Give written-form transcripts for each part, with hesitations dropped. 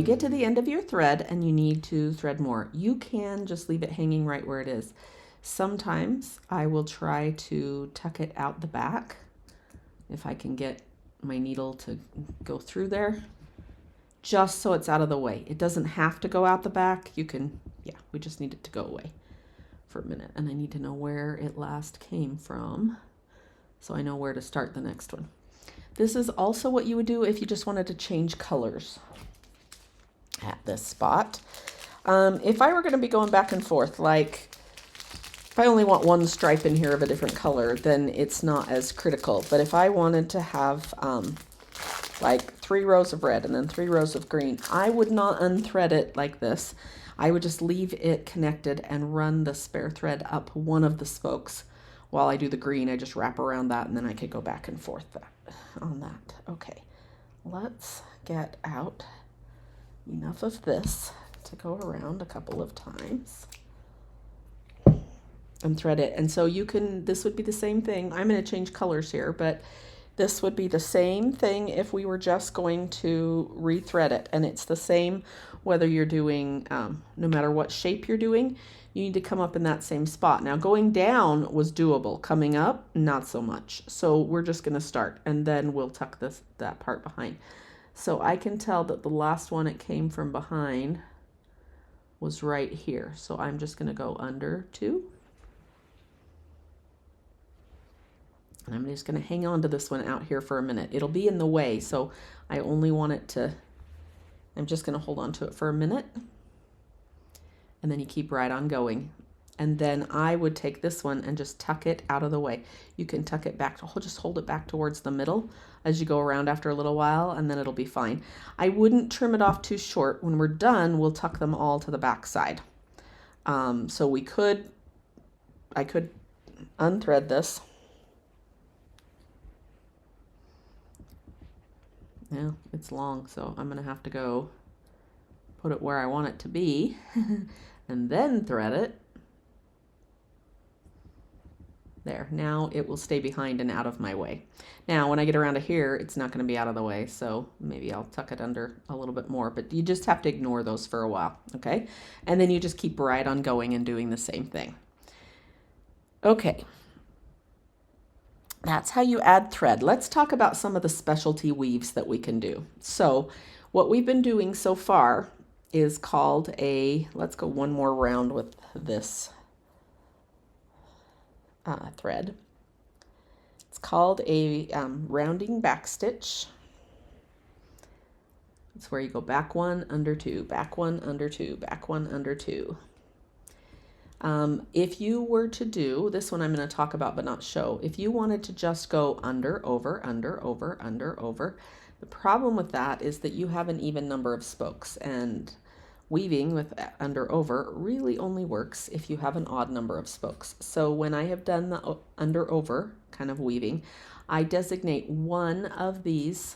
get to the end of your thread and you need to thread more, you can just leave it hanging right where it is. Sometimes I will try to tuck it out the back if I can get my needle to go through there, just so it's out of the way. It doesn't have to go out the back. You can, yeah, we just need it to go away for a minute. And I need to know where it last came from so I know where to start the next one. This is also what you would do if you just wanted to change colors at this spot. If I were going to be going back and forth, like if I only want one stripe in here of a different color, then it's not as critical. But if I wanted to have like 3 rows of red and then 3 rows of green, I would not unthread it like this. I would just leave it connected and run the spare thread up one of the spokes. While I do the green, I just wrap around that and then I could go back and forth on that. Okay, let's get out enough of this to go around a couple of times and thread it. And so you can, this would be the same thing. I'm going to change colors here, but this would be the same thing if we were just going to rethread it. And it's the same whether you're doing, no matter what shape you're doing, you need to come up in that same spot. Now going down was doable. Coming up, not so much. So we're just going to start and then we'll tuck that part behind. So I can tell that the last one it came from behind was right here. So I'm just going to go under 2. And I'm just going to hang on to this one out here for a minute. It'll be in the way, so I only want it to, I'm just going to hold on to it for a minute. And then you keep right on going. And then I would take this one and just tuck it out of the way. You can tuck it back, just hold it back towards the middle as you go around after a little while, and then it'll be fine. I wouldn't trim it off too short. When we're done, we'll tuck them all to the back side. So I could unthread this. Yeah, it's long, so I'm going to have to go put it where I want it to be and then thread it. There, now it will stay behind and out of my way. Now, when I get around to here, it's not going to be out of the way, so maybe I'll tuck it under a little bit more, but you just have to ignore those for a while, okay? And then you just keep right on going and doing the same thing. Okay. That's how you add thread. Let's talk about some of the specialty weaves that we can do. So what we've been doing so far is called let's go one more round with this thread. It's called a rounding back stitch. It's where you go back 1, under 2, back 1, under 2, back 1, under 2. If you were to do, this one I'm going to talk about but not show, if you wanted to just go under, over, under, over, under, over, the problem with that is that you have an even number of spokes, and weaving with under, over really only works if you have an odd number of spokes. So when I have done the under, over kind of weaving, I designate one of these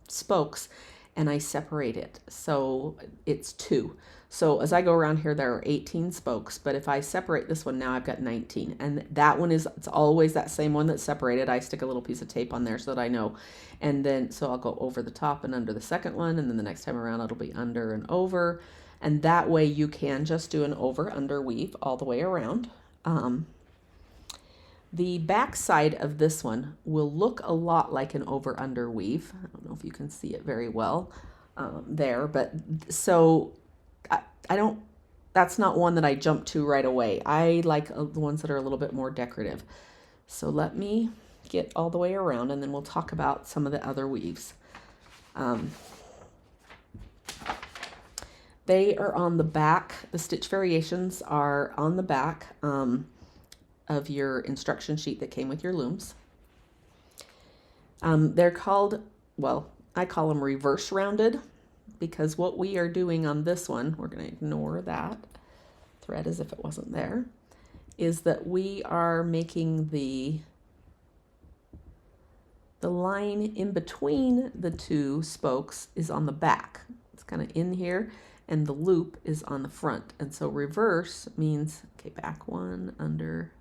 spokes and I separate it. So it's 2. So as I go around here, there are 18 spokes, but if I separate this one now, I've got 19. And that one it's always that same one that's separated. I stick a little piece of tape on there so that I know. And then, so I'll go over the top and under the second one. And then the next time around, it'll be under and over. And that way you can just do an over, under weave all the way around. The back side of this one will look a lot like an over, under weave. I don't know if you can see it very well there, but so that's not one that I jump to right away. I like the ones that are a little bit more decorative. So let me get all the way around and then we'll talk about some of the other weaves. They are on the back. The stitch variations are on the back of your instruction sheet that came with your looms. They're called, well, I call them reverse rounded, because what we are doing on this one, we're going to ignore that thread as if it wasn't there, is that we are making the line in between the 2 spokes is on the back. It's kind of in here, and the loop is on the front. And so reverse means, okay, back 1, under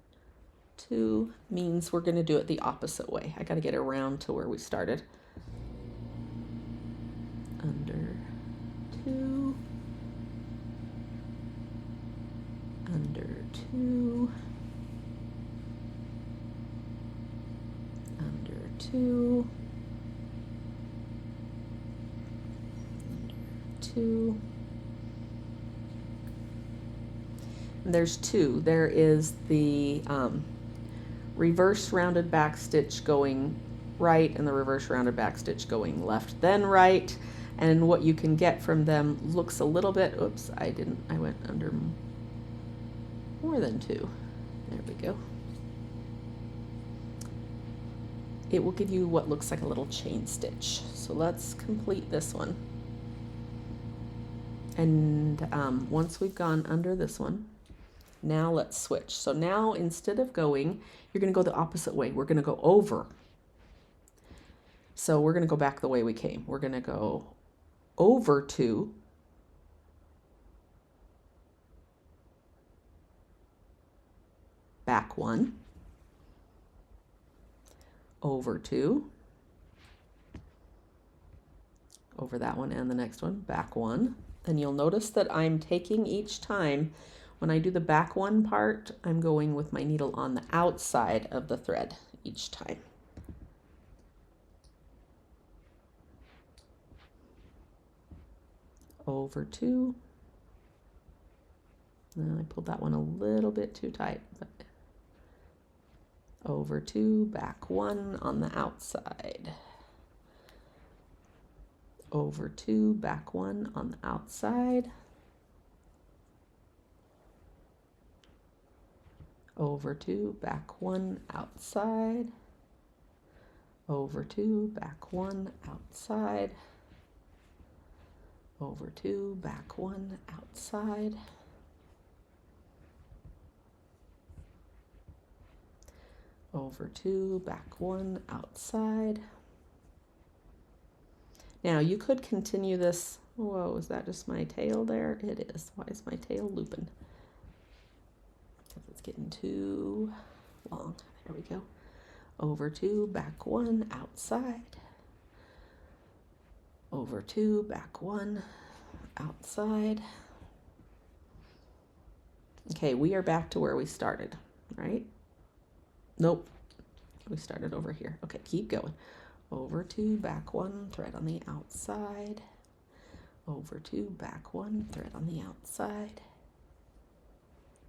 2, means we're going to do it the opposite way. I got to get around to where we started. Under 2. 2, under 2, under 2, under 2. And there's 2. There is the reverse rounded back stitch going right and the reverse rounded back stitch going left, then right. And what you can get from them looks a little bit, oops, I went under more than 2. There we go. It will give you what looks like a little chain stitch. So let's complete this one. And once we've gone under this one, now let's switch. So now instead of going, you're going to go the opposite way. We're going to go over. So we're going to go back the way we came. We're going to go over 2, back 1, over 2, over that one and the next one, back 1. And you'll notice that I'm taking each time, when I do the back 1 part, I'm going with my needle on the outside of the thread each time. Over 2. Now I pulled that one a little bit too tight, but over 2, back 1 on the outside. Over 2, back 1 on the outside. Over 2, back 1 outside. Over 2, back 1 outside. Over 2, back 1 outside. Over 2, back 1 outside. Now you could continue this. Whoa, is that just my tail there? It is. Why is my tail looping? Because it's getting too long. There we go. Over 2, back 1 outside. Over 2, back 1 outside. Okay, we are back to where we started, right? Nope, we started over here. Okay, keep going. Over 2, back 1, thread on the outside. Over 2, back 1, thread on the outside.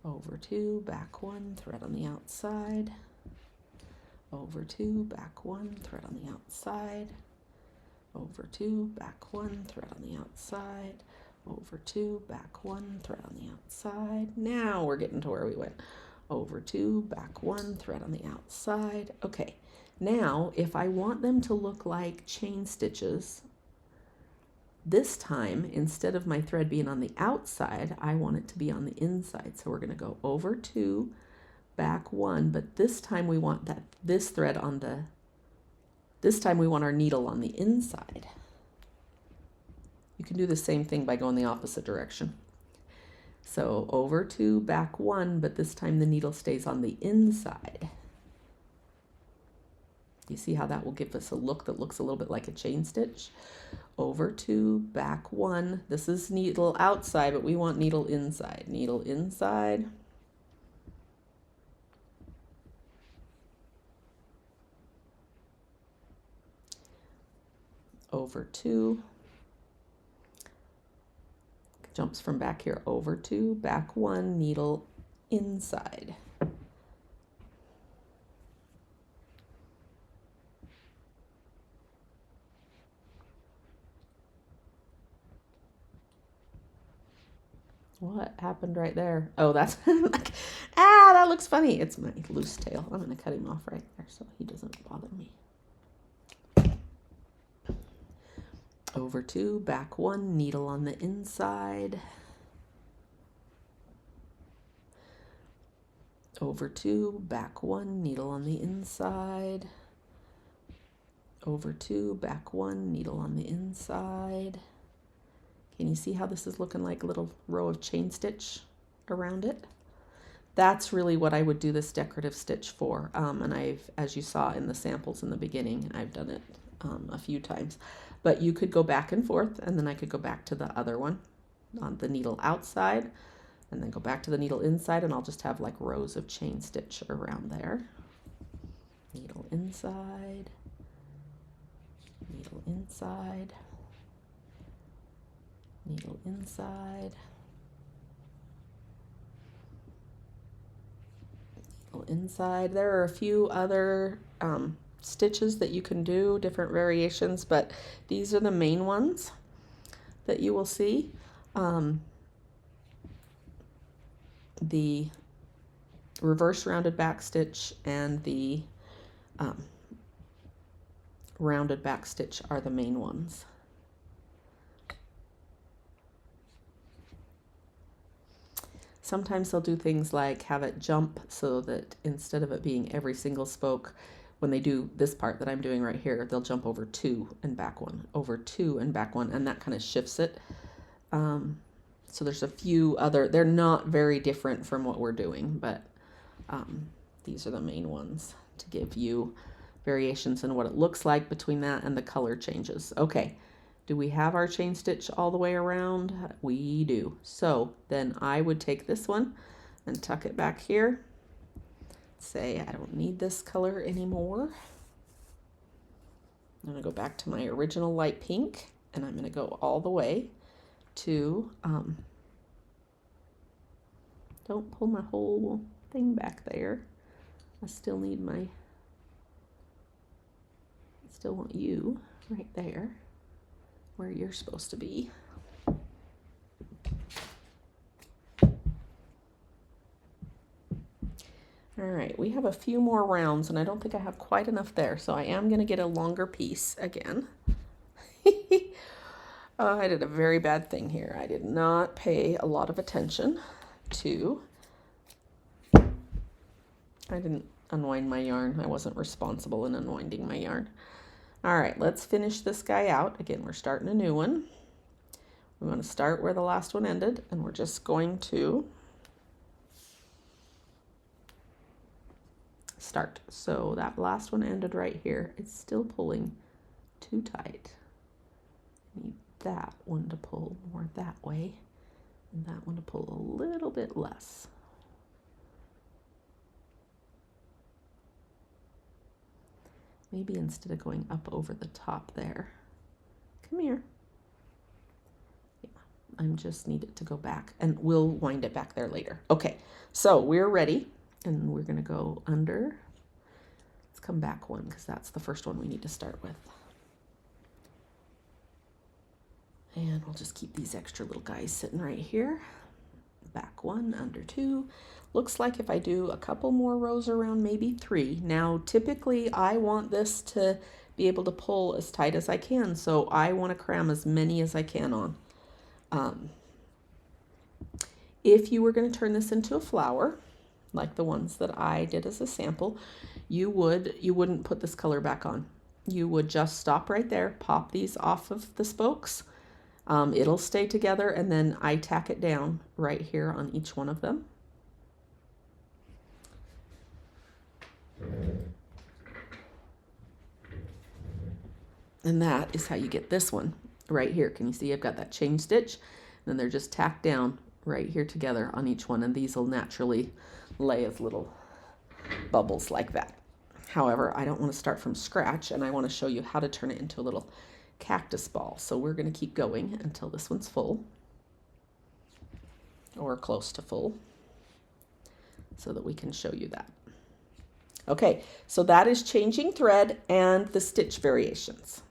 Over 2, back 1, thread on the outside. Over 2, back 1, thread on the outside. Over 2, back 1, thread on the outside. Over 2, back 1, thread on the outside. Now we're getting to where we went. Over 2, back 1, thread on the outside. Okay, now if I want them to look like chain stitches, this time instead of my thread being on the outside, I want it to be on the inside. So we're going to go over 2, back 1, but this time we want this thread on the, this time we want our needle on the inside. You can do the same thing by going the opposite direction. So over 2, back 1, but this time the needle stays on the inside. You see how that will give us a look that looks a little bit like a chain stitch? Over 2, back 1. This is needle outside, but we want needle inside. Needle inside. Over 2. Jumps from back here, over 2, back 1, needle inside. What happened right there? Oh, that's like, that looks funny. It's my loose tail. I'm going to cut him off right there so he doesn't bother me. Over 2, back 1, needle on the inside. Over 2, back 1, needle on the inside. Over 2, back 1, needle on the inside. Can you see how this is looking like a little row of chain stitch around it? That's really what I would do this decorative stitch for. And I've, as you saw in the samples in the beginning, I've done it a few times. But you could go back and forth, and then I could go back to the other one on the needle outside, and then go back to the needle inside, and I'll just have like rows of chain stitch around there. Needle inside, needle inside, needle inside, needle inside. There are a few other stitches that you can do, different variations, but these are the main ones that you will see. The reverse rounded back stitch and the rounded back stitch are the main ones. Sometimes they'll do things like have it jump so that instead of it being every single spoke, when they do this part that I'm doing right here, they'll jump over 2 and back 1, over 2 and back 1, and that kind of shifts it. So there's a few other, they're not very different from what we're doing, but these are the main ones to give you variations in what it looks like between that and the color changes. Okay, do we have our chain stitch all the way around? We do. So then I would take this one and tuck it back here. Say I don't need this color anymore. I'm going to go back to my original light pink, and I'm going to go all the way to, don't pull my whole thing back there. I still need my, I still want you right there where you're supposed to be. All right, we have a few more rounds, and I don't think I have quite enough there, so I am going to get a longer piece again. I did a very bad thing here. I did not pay a lot of attention to, I didn't unwind my yarn. I wasn't responsible in unwinding my yarn. All right, let's finish this guy out. Again, we're starting a new one. We want to start where the last one ended, and we're just going to start. So that last one ended right here. It's still pulling too tight. I need that one to pull more that way, and that one to pull a little bit less. Maybe instead of going up over the top there, come here. Yeah, I just need it to go back, and we'll wind it back there later. Okay, so we're ready, and we're gonna go under. Let's come back one, because that's the first one we need to start with. And we'll just keep these extra little guys sitting right here. Back 1, under 2. Looks like if I do a couple more rows around, maybe 3. Now, typically I want this to be able to pull as tight as I can, so I want to cram as many as I can on. If you were going to turn this into a flower, like the ones that I did as a sample, you wouldn't put this color back on. You would just stop right there, pop these off of the spokes. It'll stay together, and then I tack it down right here on each one of them. And that is how you get this one right here. Can you see I've got that chain stitch? And then they're just tacked down right here together on each one, and these will naturally lay as little bubbles like that. However, I don't want to start from scratch, and I want to show you how to turn it into a little cactus ball. So we're going to keep going until this one's full, or close to full, so that we can show you that. Okay, so that is changing thread and the stitch variations.